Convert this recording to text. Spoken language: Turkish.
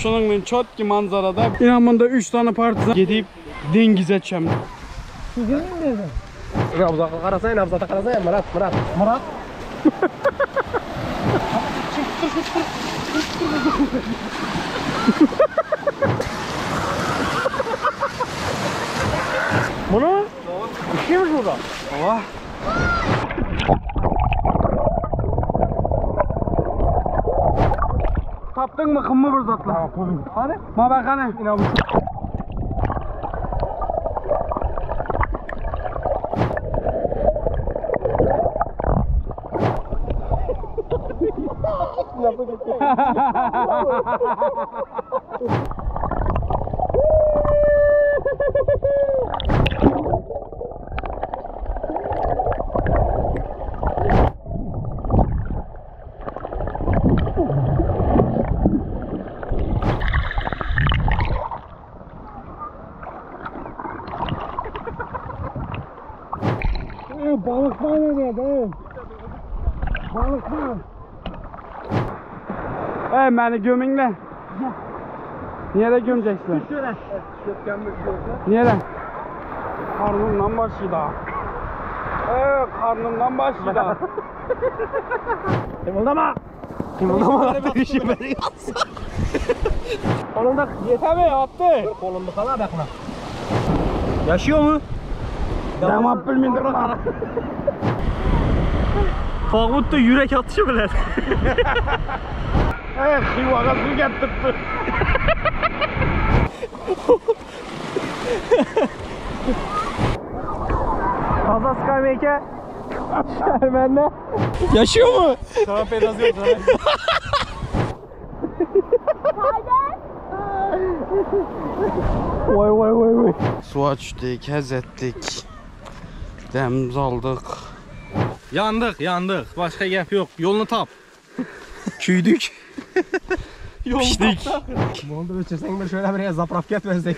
Şunun ben çok ki manzarada. İnanmında 3 tane partizan gidip dengiz edeceğim. Sizin mi dedin? Nabzata karasayın, nabzata karasayın. Murat. Murat. Bunu? İşiymiş burada. Allah. Taptın mı kımı bir zatla? Hadi. Ma bak hani. Balıklar nereye dayı? Balıklar. Beni gömünle. Niye de gömeceksin? Şöyle. Niye de? Karnımdan başıydı ha. Karnımdan başıydı. Kımıldama. Kımıldama. Kolunda Yeter be attı. kolunda kala bakma. Yaşıyor mu? Tamam bilmindir lan. Fağut'ta yürek atışı bile. Şu vakasını getirdi. Fazla Skymake. Şermenle. Yaşıyor mu? Sana pedaz yok sana. Vay. Su açtık, hez ettik. Demimizi aldık. Yandık. Başka gap yok. Yolunu tap. Küydük. Piştik. Bunu da ölçersen de şöyle bir zapraf getmezdik.